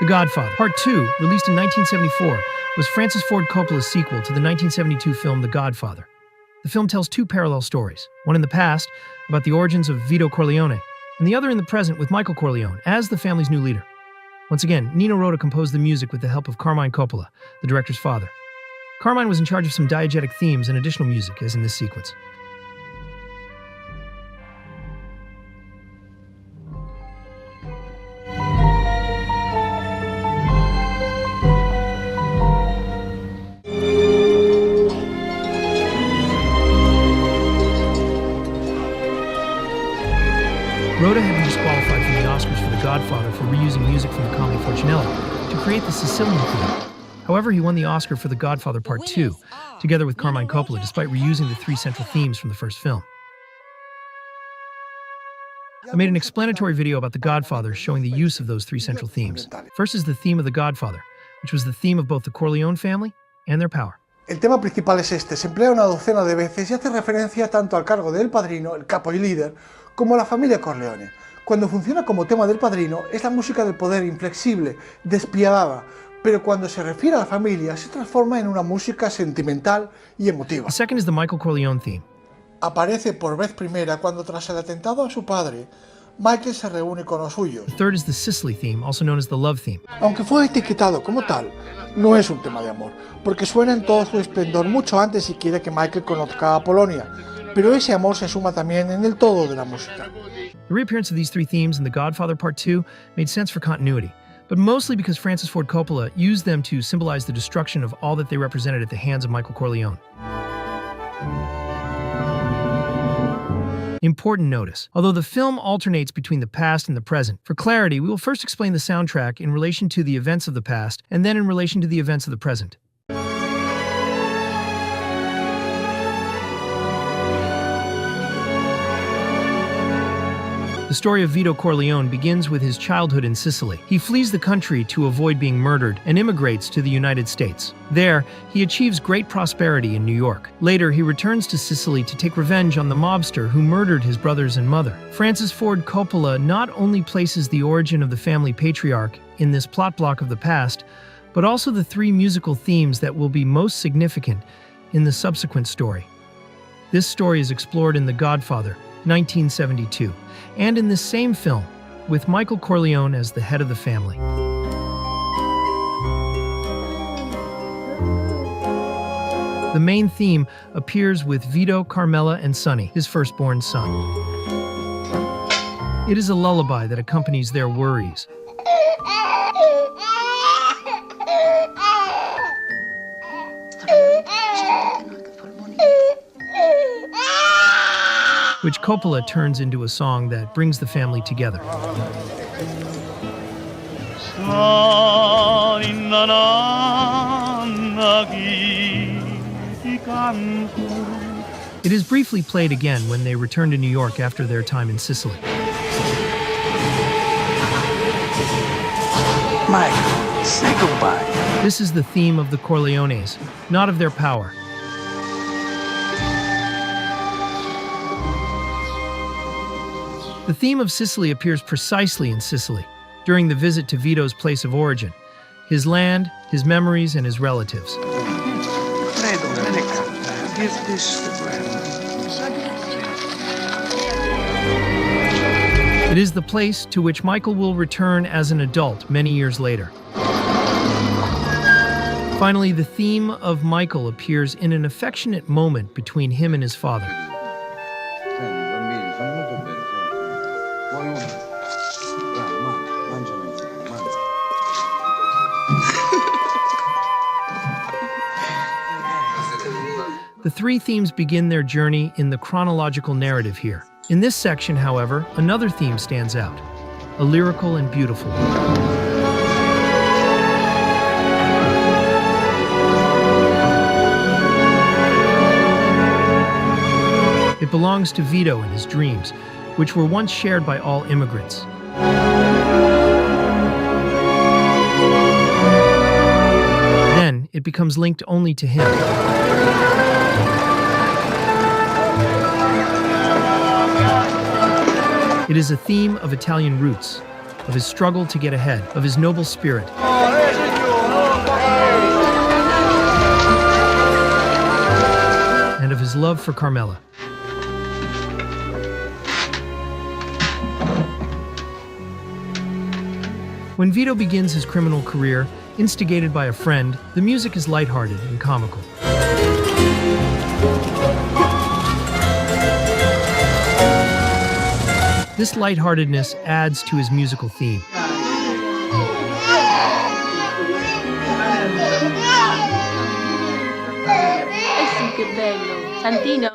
The Godfather, Part 2, released in 1974, was Francis Ford Coppola's sequel to the 1972 film The Godfather. The film tells two parallel stories, one in the past, about the origins of Vito Corleone, and the other in the present with Michael Corleone as the family's new leader. Once again, Nino Rota composed the music with the help of Carmine Coppola, the director's father. Carmine was in charge of some diegetic themes and additional music, as in this sequence. Rota had been disqualified from the Oscars for The Godfather for reusing music from the comedy Fortunella to create the Sicilian theme. However, he won the Oscar for The Godfather Part 2, together with Carmine Coppola, despite reusing the three central themes from the first film. I made an explanatory video about The Godfather showing the use of those three central themes. First is the theme of The Godfather, which was the theme of both the Corleone family and their power. El tema principal es este, se emplea una docena de veces y hace referencia tanto al cargo del padrino, el capo y líder, como a la familia Corleone. Cuando funciona como tema del padrino, es la música del poder inflexible, despiadada, pero cuando se refiere a la familia, se transforma en una música sentimental y emotiva. The second is the Michael Corleone theme. Aparece por vez primera cuando tras el atentado a su padre, Michael se reúne con los suyos. The third is the Sicily theme, also known as the love theme. Aunque fue etiquetado como tal, no es un tema de amor, porque suena en todo su esplendor mucho antes siquiera que Michael conozca a Polonia, pero ese amor se suma también en el todo de la música. The reappearance of these three themes in The Godfather Part 2 made sense for continuity, but mostly because Francis Ford Coppola used them to symbolize the destruction of all that they represented at the hands of Michael Corleone. Important notice. Although the film alternates between the past and the present, for clarity, we will first explain the soundtrack in relation to the events of the past and then in relation to the events of the present. The story of Vito Corleone begins with his childhood in Sicily. He flees the country to avoid being murdered and immigrates to the United States. There, he achieves great prosperity in New York. Later, he returns to Sicily to take revenge on the mobster who murdered his brothers and mother. Francis Ford Coppola not only places the origin of the family patriarch in this plot block of the past, but also the three musical themes that will be most significant in the subsequent story. This story is explored in The Godfather, 1972, and in this same film, with Michael Corleone as the head of the family. The main theme appears with Vito, Carmela, and Sonny, his firstborn son. It is a lullaby that accompanies their worries, which Coppola turns into a song that brings the family together. It is briefly played again when they return to New York after their time in Sicily. Mike, say goodbye. This is the theme of the Corleones, not of their power. The theme of Sicily appears precisely in Sicily, during the visit to Vito's place of origin, his land, his memories, and his relatives. Give this to Grandma. It is the place to which Michael will return as an adult many years later. Finally, the theme of Michael appears in an affectionate moment between him and his father. The three themes begin their journey in the chronological narrative here. In this section, however, another theme stands out, a lyrical and beautiful one. It belongs to Vito and his dreams, which were once shared by all immigrants. Then, it becomes linked only to him. It is a theme of Italian roots, of his struggle to get ahead, of his noble spirit, and of his love for Carmela. When Vito begins his criminal career, instigated by a friend, the music is lighthearted and comical. This lightheartedness adds to his musical theme.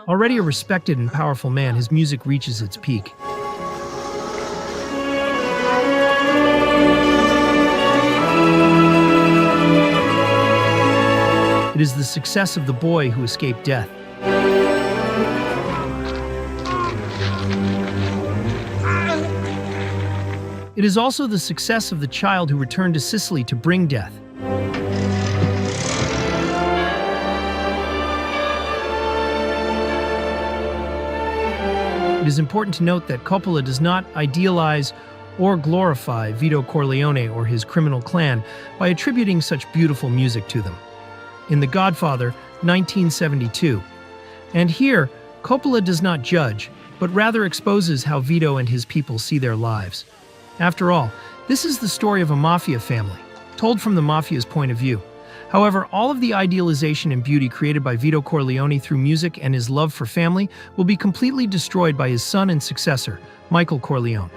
Already a respected and powerful man, his music reaches its peak. It is the success of the boy who escaped death. It is also the success of the child who returned to Sicily to bring death. It is important to note that Coppola does not idealize or glorify Vito Corleone or his criminal clan by attributing such beautiful music to them. In The Godfather, 1972. And here, Coppola does not judge, but rather exposes how Vito and his people see their lives. After all, this is the story of a mafia family, told from the mafia's point of view. However, all of the idealization and beauty created by Vito Corleone through music and his love for family will be completely destroyed by his son and successor, Michael Corleone.